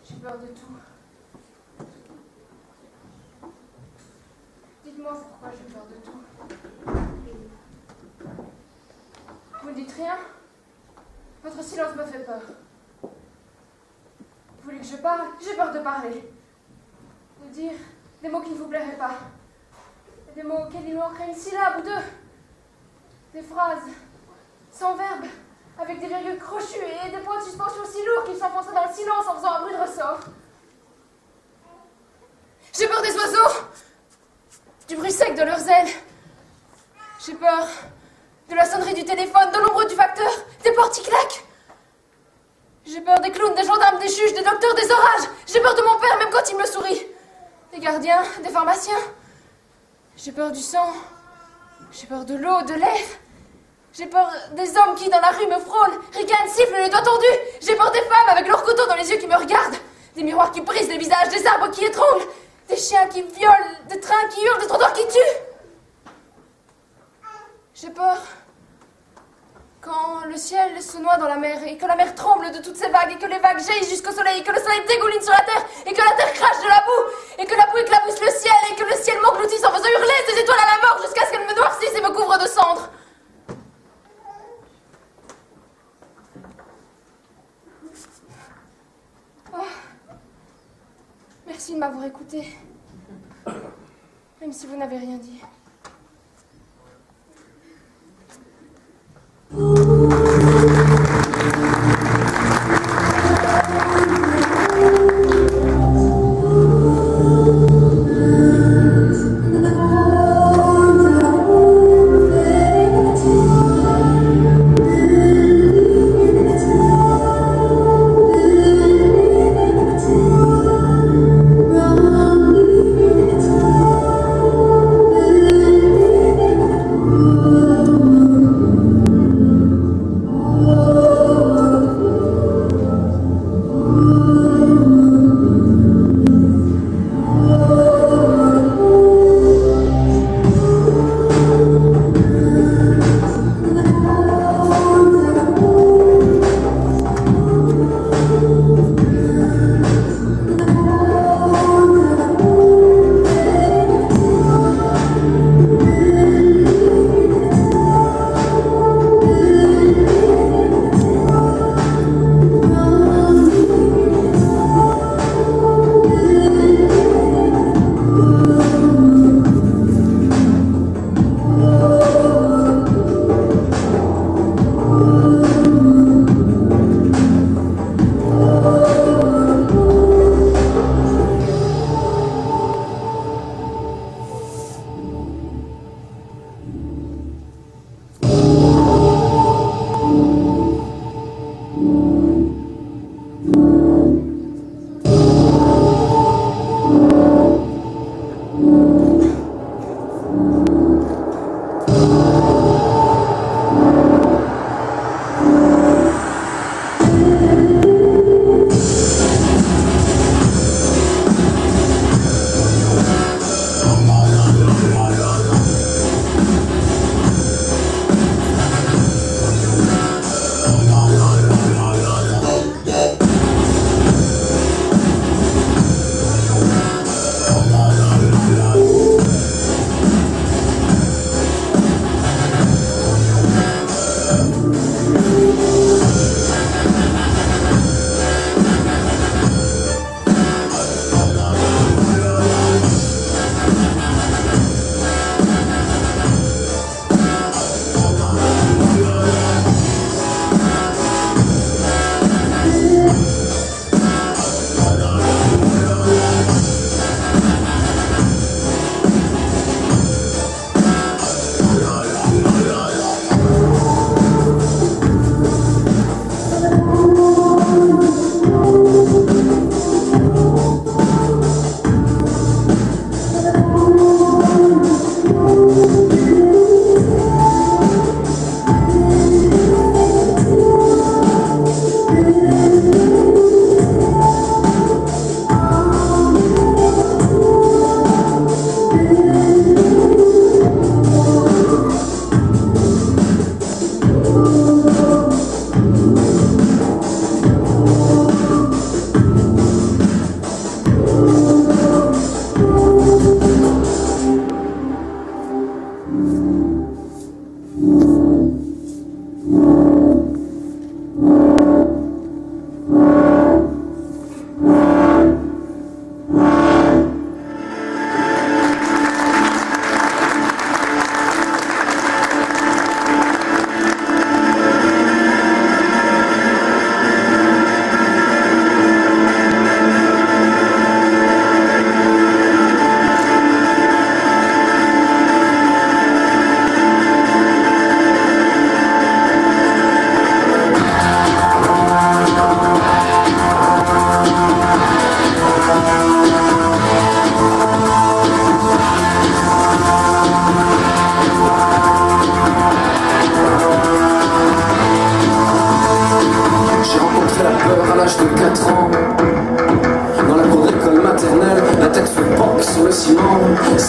J'ai peur de tout. Dites-moi pourquoi j'ai peur de tout. Vous ne dites rien? Votre silence me fait peur. Vous voulez que je parle? J'ai peur de parler. De dire des mots qui ne vous plairaient pas. Des mots auxquels il manquerait une syllabe ou deux. Des phrases sans verbe, avec des virgules crochues et des points de suspension si lourds qu'ils s'enfonceraient dans le silence en faisant un bruit de ressort. J'ai peur des oiseaux, du bruit sec de leurs ailes. J'ai peur de la sonnerie du téléphone, de l'ombre du facteur, des portes qui claquent. J'ai peur des clowns, des gendarmes, des juges, des docteurs, des orages. J'ai peur de mon père, même quand il me sourit. Des gardiens, des pharmaciens. J'ai peur du sang. J'ai peur de l'eau, de l'air. J'ai peur des hommes qui, dans la rue, me frôlent, ricanent, sifflent les doigts tendus. J'ai peur des femmes avec leurs couteaux dans les yeux qui me regardent. Des miroirs qui brisent les visages, des arbres qui étranglent. Des chiens qui violent, des trains qui hurlent, des trottoirs qui tuent. J'ai peur quand le ciel se noie dans la mer et que la mer tremble de toutes ces vagues et que les vagues jaillissent jusqu'au soleil et que le soleil dégouline sur la terre et que la terre crache de la boue et que la boue éclabousse le ciel et que le ciel m'engloutisse en faisant hurler ces étoiles à la mort jusqu'à ce qu'elles me noircissent et me couvrent de cendres. Oh. Merci de m'avoir écouté, même si vous n'avez rien dit.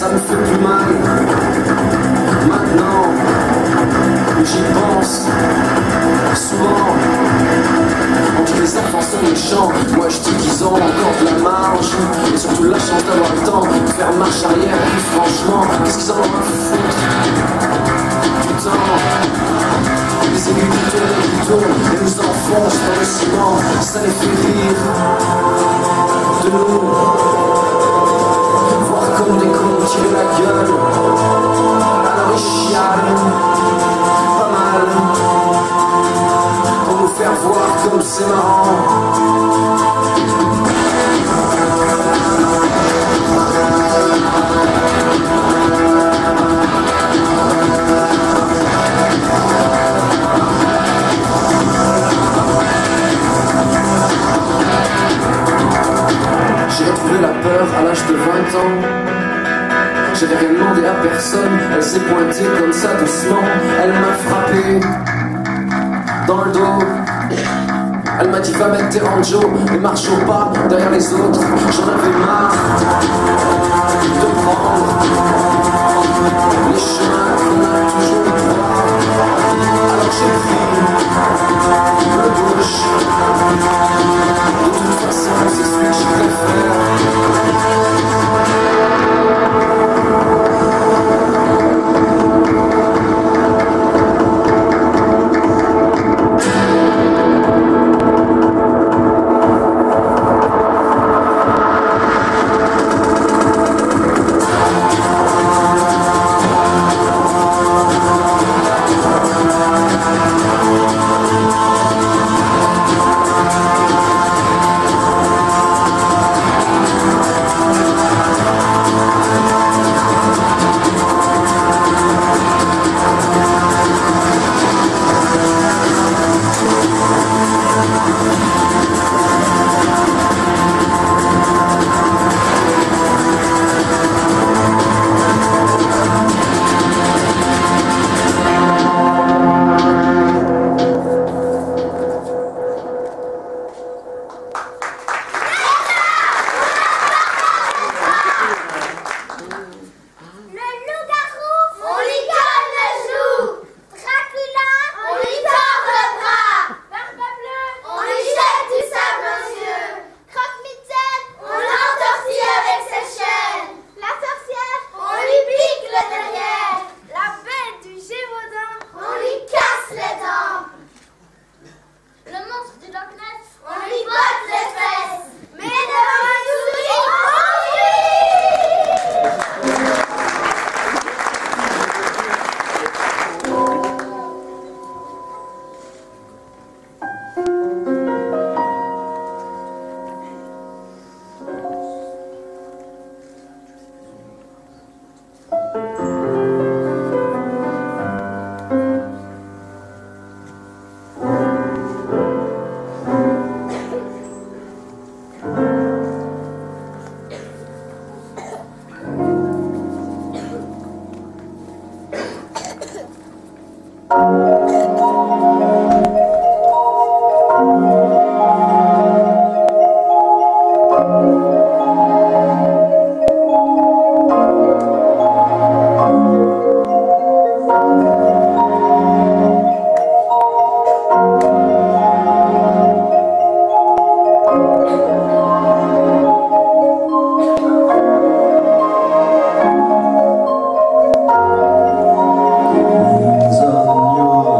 ça me fait plus mal. Maintenant, j'y pense souvent. On dit que les enfants sont méchants, moi je dis qu'ils ont encore de la marge. Et surtout la chance d'avoir le temps de faire marche arrière. Et franchement, qu'est-ce qu'ils en ont à foutre du temps? Les aiguilles qui tournent et nous enfoncent dans le ciment. Ça les fait rire de nous, voir comme des cons tirer la gueule. Alors ils chialent pas mal pour nous faire voir comme c'est marrant. J'ai retrouvé la peur à l'âge de 20 ans. J'avais rien demandé à personne. Elle s'est pointée comme ça doucement. Elle m'a frappé dans le dos. Elle m'a dit va mettre tes ranjos et marche au pas derrière les autres. J'en avais marre de prendre les chemins qu'on a toujours droit. Alors j'ai pris le gauche. De toute façon c'est celui que je préfère. Señor.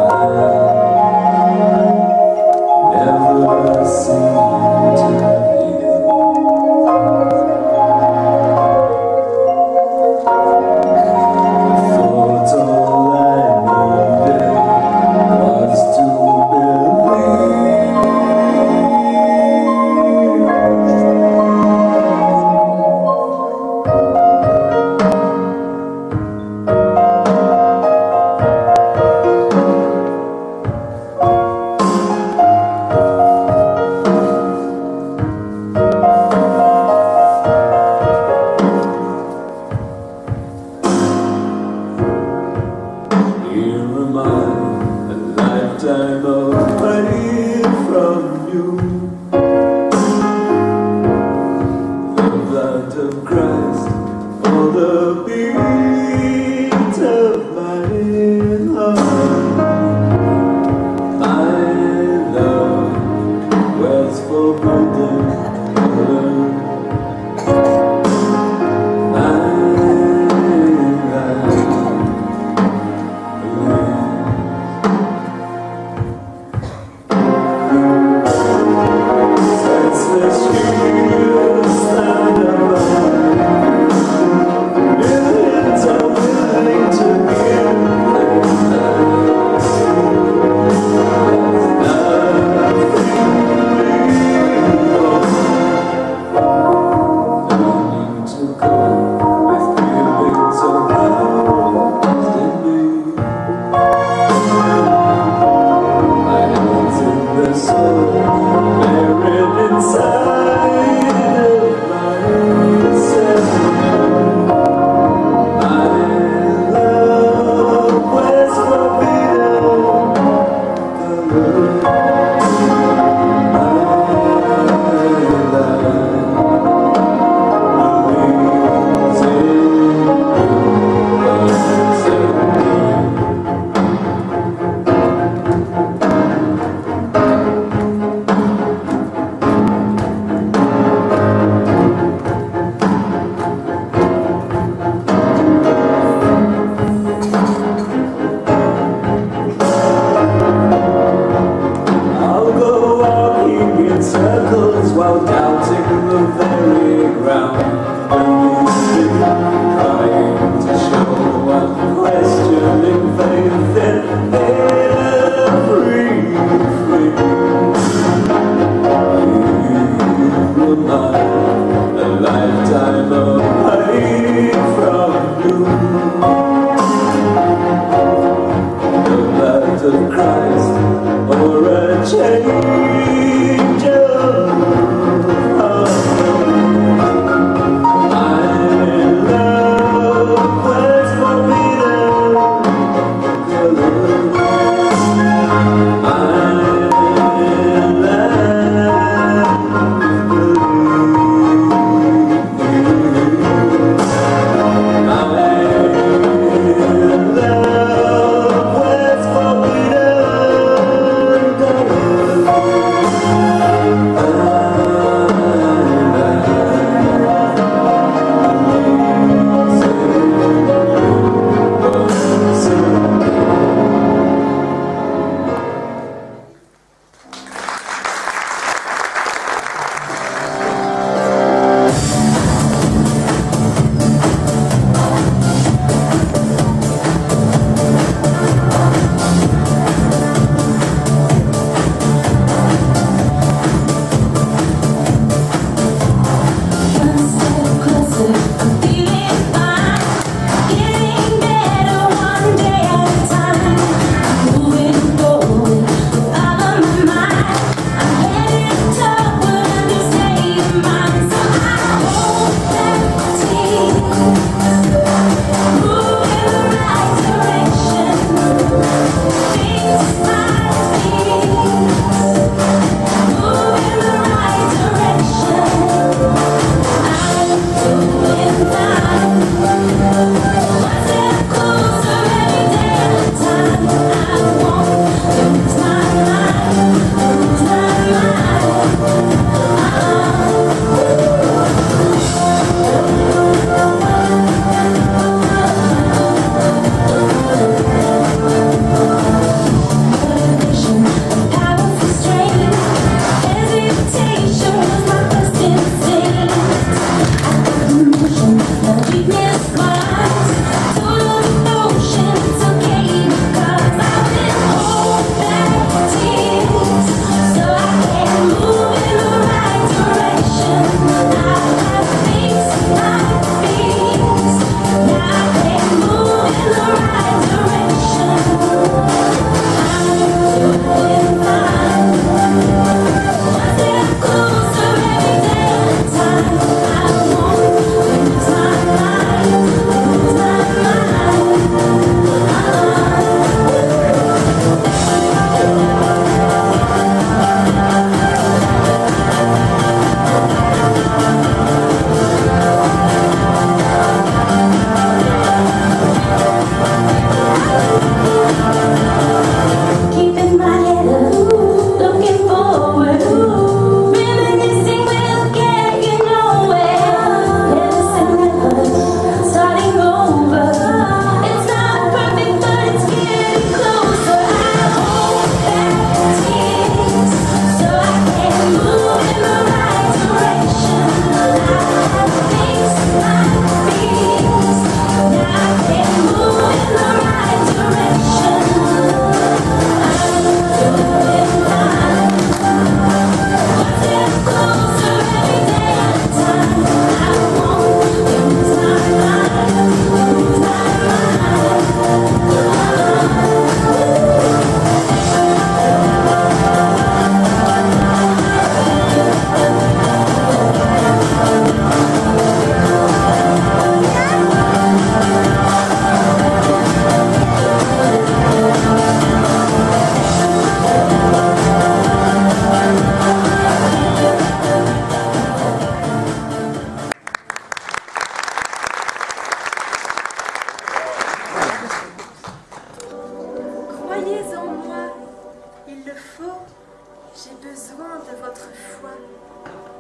de votre foi,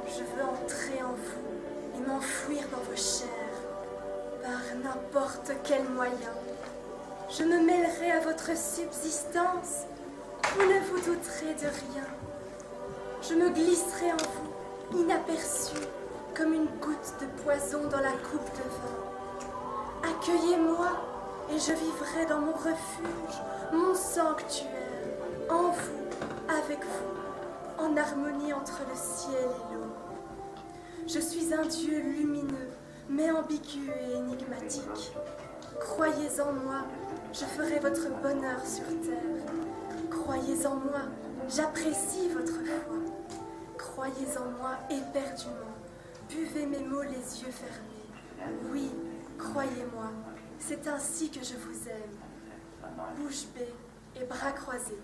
je veux entrer en vous et m'enfouir dans vos chairs, par n'importe quel moyen. Je me mêlerai à votre subsistance, vous ne vous douterez de rien. Je me glisserai en vous, inaperçu, comme une goutte de poison dans la coupe de vin. Accueillez-moi, et je vivrai dans mon refuge, mon sanctuaire, en vous, avec vous, en harmonie entre le ciel et l'eau. Je suis un Dieu lumineux, mais ambigu et énigmatique. Croyez en moi, je ferai votre bonheur sur terre. Croyez en moi, j'apprécie votre foi. Croyez en moi éperdument, buvez mes mots les yeux fermés. Oui, croyez-moi, c'est ainsi que je vous aime. Bouche bée et bras croisés.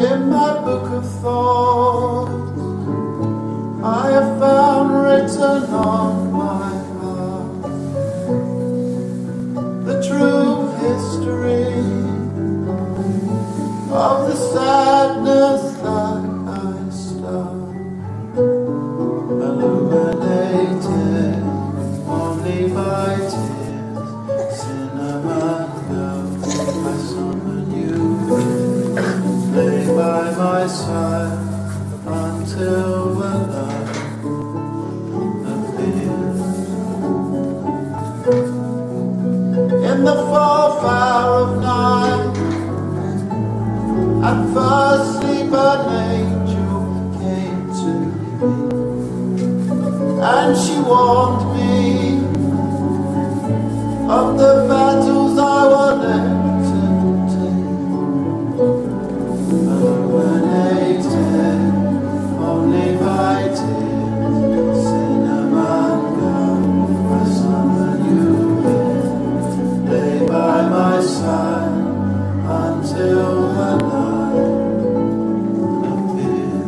In my book of thoughts, I have found written on my heart the true history of the sadness that I start, illuminated only by tears. Cinnamon girl, I summon you. Lay by my side until the light appears. In the fourth hour of night, at first sleep an angel came to me, and she warned me of the battles I would entertain. Illuminated only by tears. Cinnamon girl, I summon you in. Lay by my side until the night appears.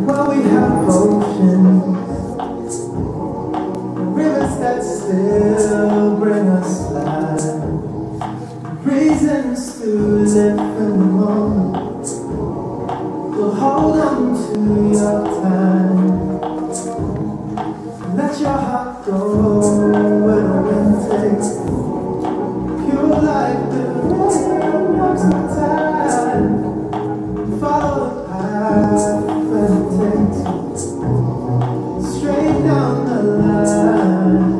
Well, we have oceans, rivers that still bring us life, reasons to live in the moment. We'll hold on to your time, let your heart go where the wind takes, pure like the rain of the tide. Follow the path where it takes, straight down the line.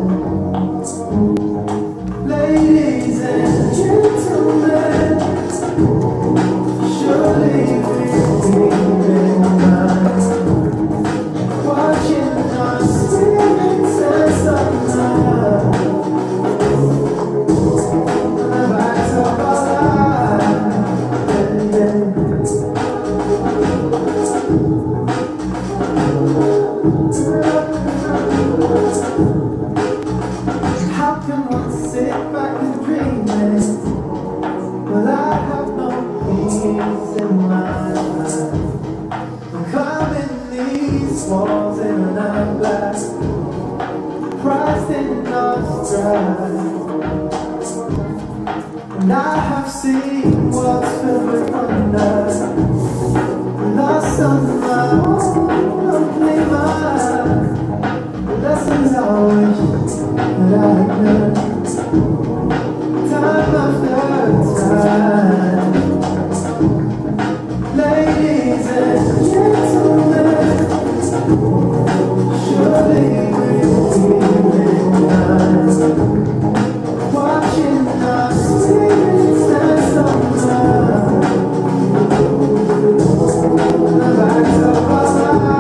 Ladies and gentlemen, surely we've been mine, watching our spirits as sunlight, the backs of our lives. How can one sit back and dream it? Well, I have no peace in my mind. I'm climbing these walls in an eyeglass, priced in our stride. And I have seen worlds filled with wonder, lost on my own lonely mind. Lessons I wish that I had learned, time after time. Ladies and gentlemen, surely we've been mine, watching our spirits dance on the backs of our lives.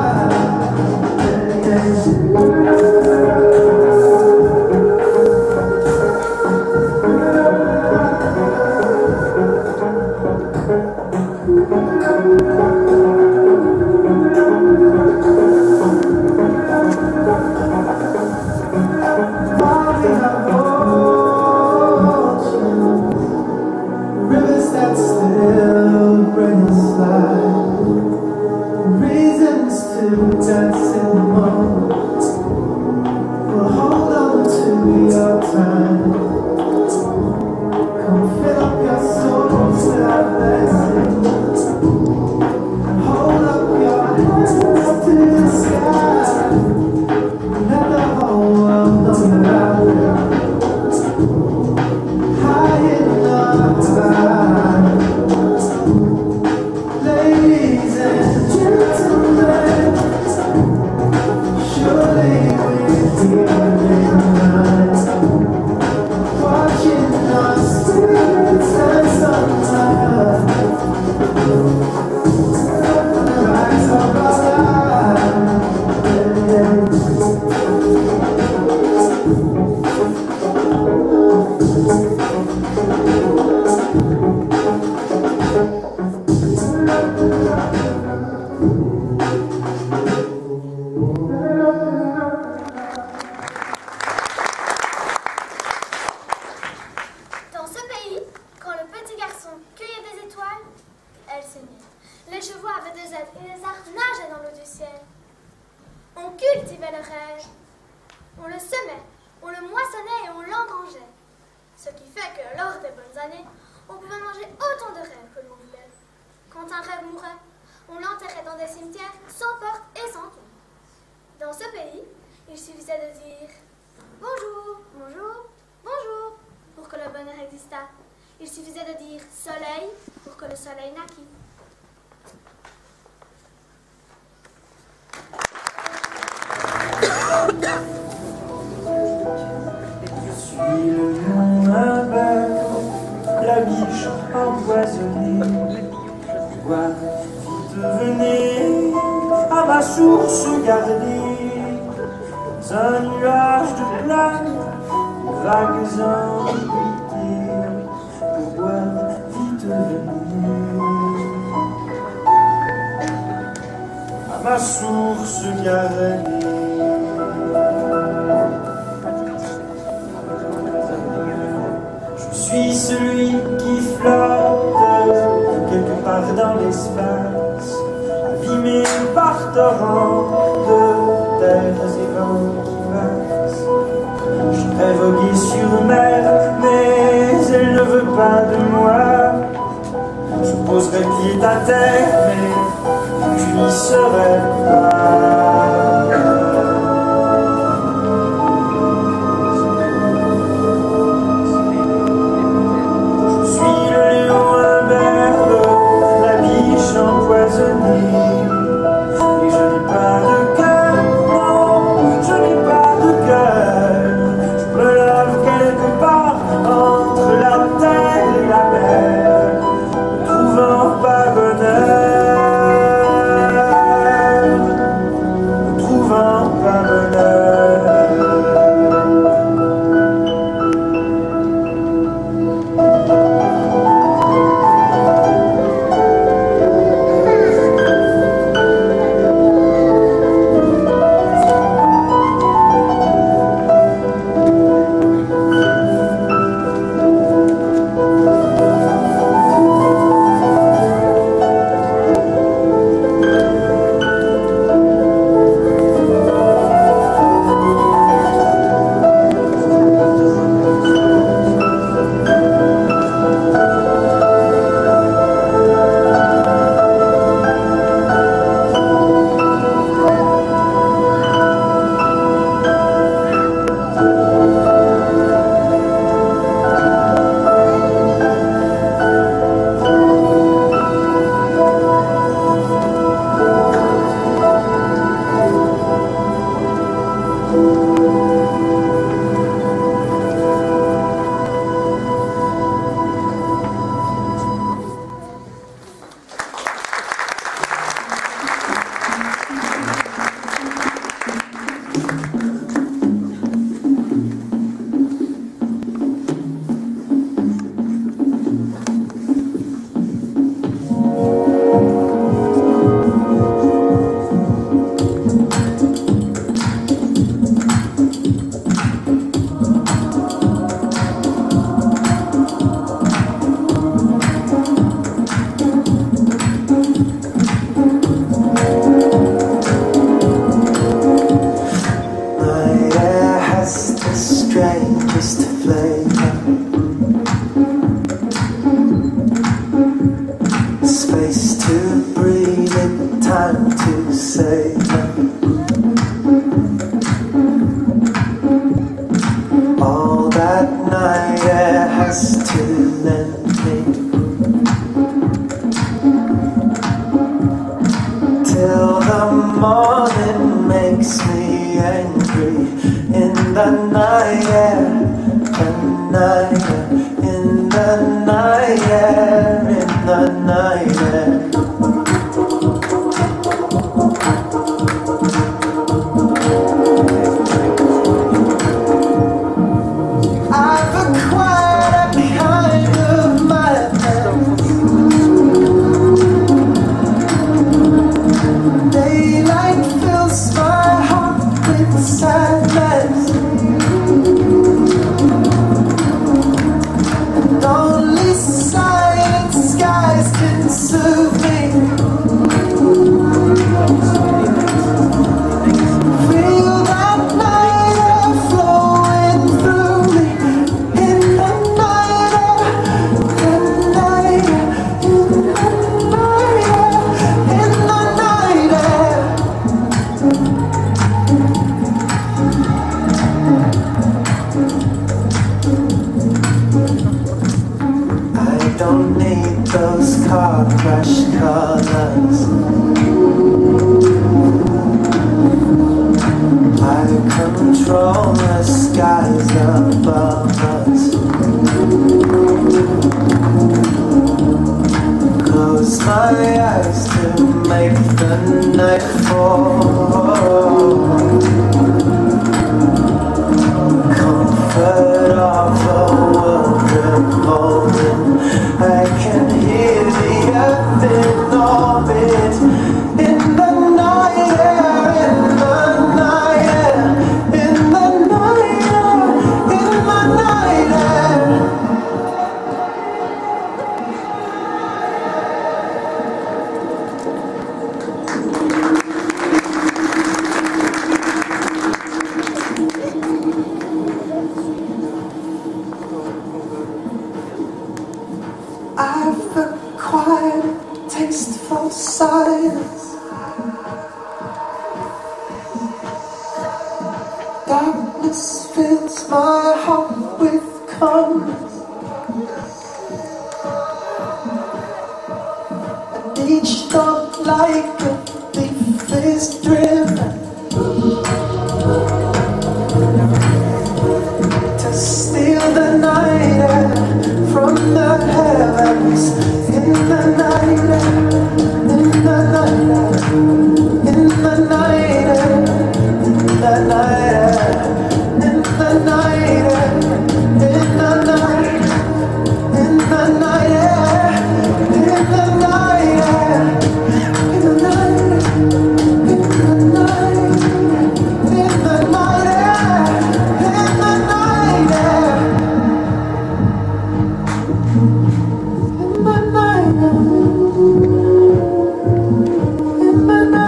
Rivers that still bring us life, reasons to dance in the moment. We'll hold on to your time. Come fill up your souls with our blessings, and hold up your hands to the sky. Let the whole world know you're out there, high in the sky. Ladies us. I control the skies above us. Close my eyes to make the night fall. Comfort of the world revolving. I can hear the earth in orbit. In the night air, in the night air, in the night air, in the night air. I've acquired a taste for silence. Darkness fills my heart with calmness. And each thought like a thief is driven to steal the night air from the heavens. In the night air, in the night air, in the night air, in the night air, in the night air, in the night, in the night air, in the night air, in the night, in the night, in the night air, in the night air. In the night air.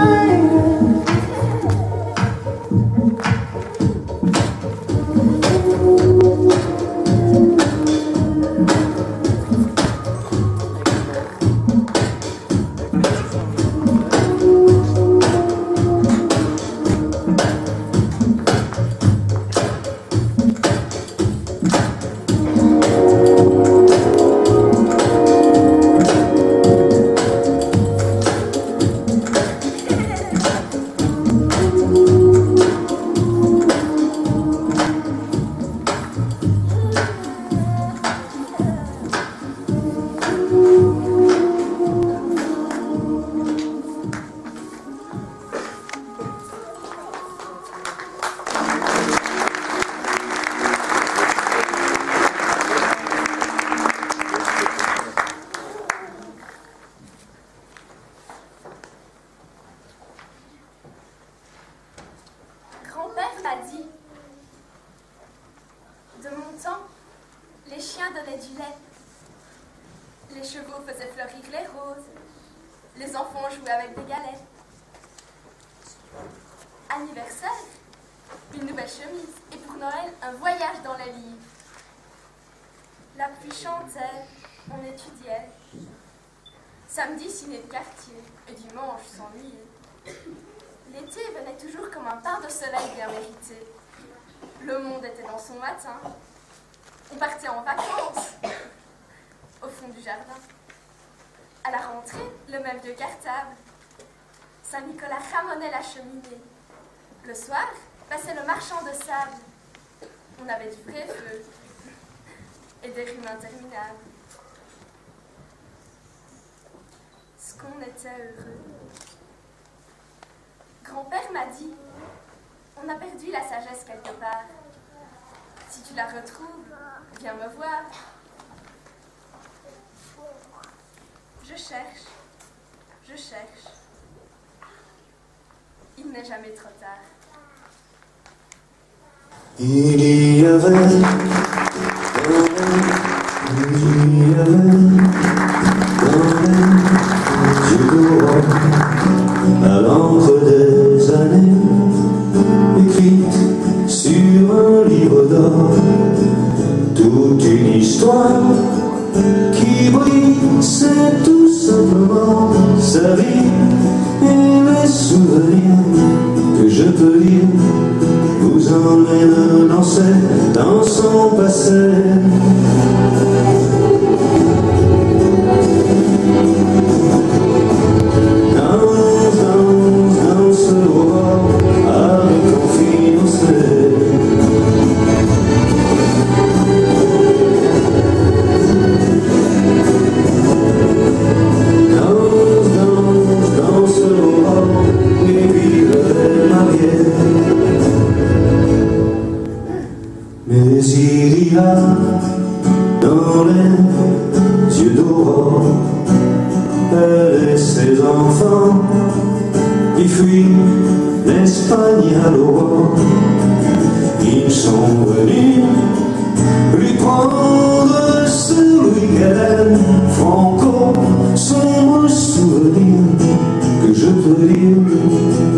De mon temps, les chiens donnaient du lait, les chevaux faisaient fleurir les roses, les enfants jouaient avec des galets. Anniversaire, une nouvelle chemise, et pour Noël, un voyage dans les livres. La pluie chantait, on étudiait. Samedi, ciné de quartier, et dimanche, s'ennuyait. L'été venait toujours comme un pain de soleil bien mérité. Le monde était dans son matin. On partait en vacances, au fond du jardin. À la rentrée, le même vieux cartable. Saint-Nicolas ramonnait la cheminée. Le soir, passait le marchand de sable. On avait du vrai feu et des rimes interminables. Ce qu'on était heureux. Grand-père m'a dit, on a perdu la sagesse quelque part. Si tu la retrouves, viens me voir. Je cherche, je cherche. Il n'est jamais trop tard. Il y avait à l'encre des années, écrite sur un livre d'or, toute une histoire qui brille, c'est tout simplement sa vie et les souvenirs que je peux lire vous emmènent dans son passé. enfants qui fuient l'Espagne à l'aurore. Ils sont venus lui prendre celui qu'elle aime. Franco, son souvenir que je peux lire,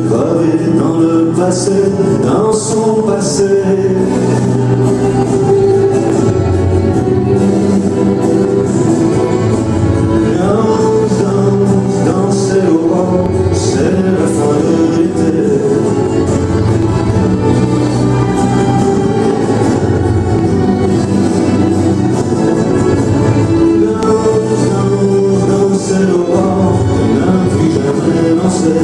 gravé dans le passé, dans son passé. Danser l'aurore, c'est la fin de l'été. Danser l'aurore, n'a plus jamais dansé.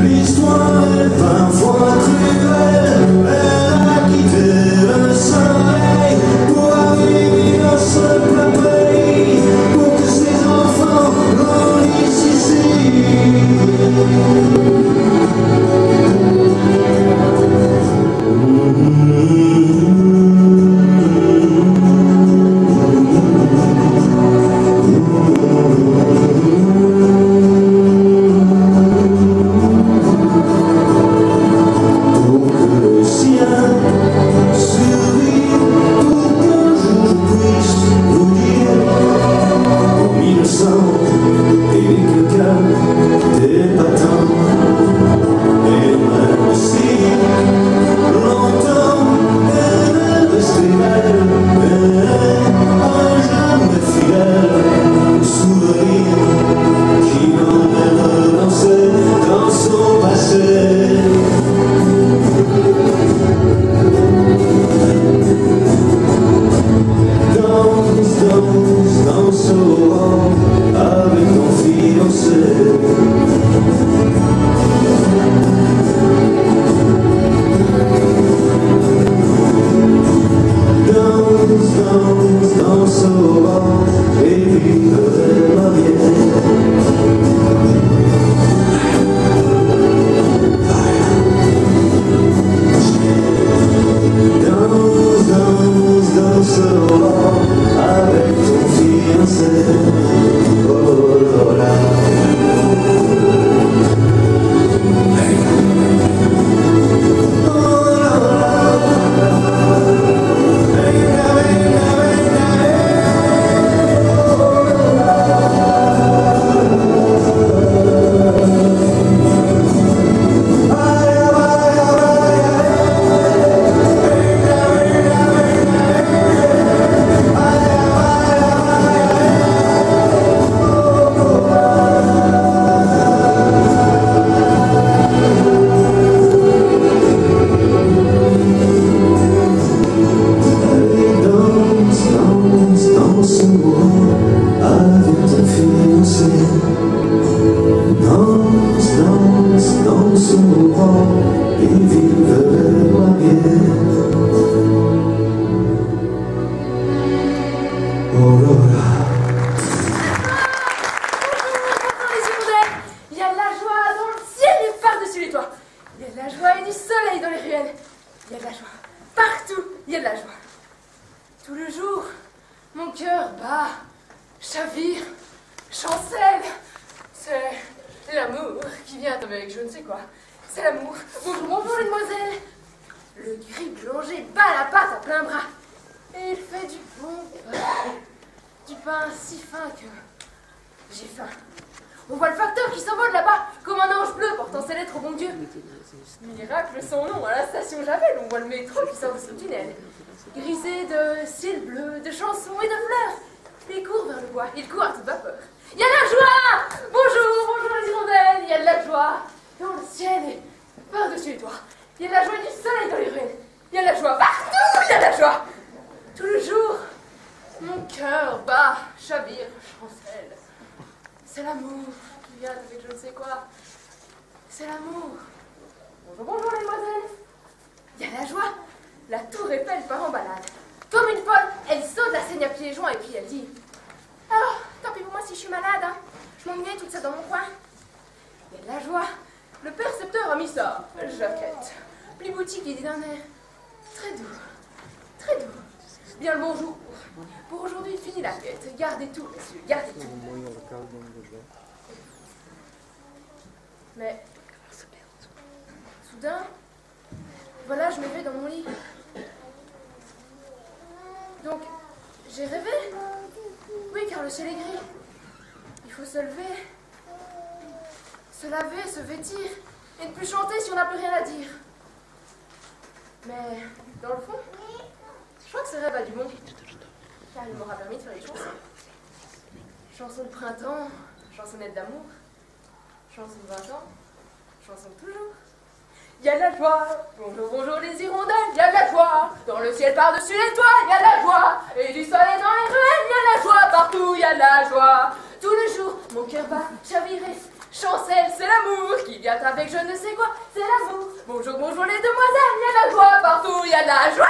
L'histoire est parfois cruelle, elle a quitté le soleil pour arriver dans ce plat pays, pour que ses enfants grandissent ici. Bien le bonjour. Pour aujourd'hui, fini la fête. Gardez tout, messieurs, gardez tout. Mais soudain, voilà, je me vais dans mon lit. Donc, j'ai rêvé. Oui, car le ciel est gris. Il faut se lever, se laver, se vêtir, et ne plus chanter si on n'a plus rien à dire. Mais, dans le fond, je crois que ce rêve a du bon, car il m'aura permis de faire des chansons. Chansons de printemps, chansonnettes d'amour, chansons de 20 ans, chansons de toujours. Il y a de la joie, bonjour, bonjour les hirondelles, il y a de la joie, dans le ciel par-dessus les toits, il y a de la joie, et du soleil dans les ruelles, il y a de la joie, partout il y a de la joie. Tout le jour, mon cœur bat, chaviré, chancelle, c'est l'amour qui vient avec je ne sais quoi, c'est l'amour. Bonjour, bonjour les demoiselles, il y a de la joie, partout il y a de la joie.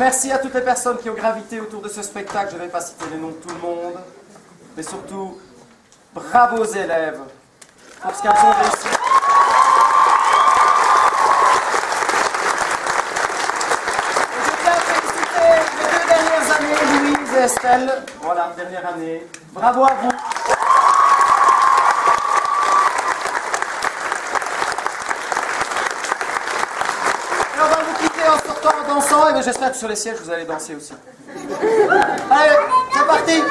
Merci à toutes les personnes qui ont gravité autour de ce spectacle. Je ne vais pas citer les noms de tout le monde, mais surtout, bravo aux élèves pour ce qu'elles ont réussi. Et je tiens à féliciter les 2 dernières années, Louise et Estelle. Voilà, dernière année. Bravo à vous. Et on va vous quitter en sortant en dansant. Et j'espère que sur les sièges, vous allez danser aussi. Allez, c'est parti.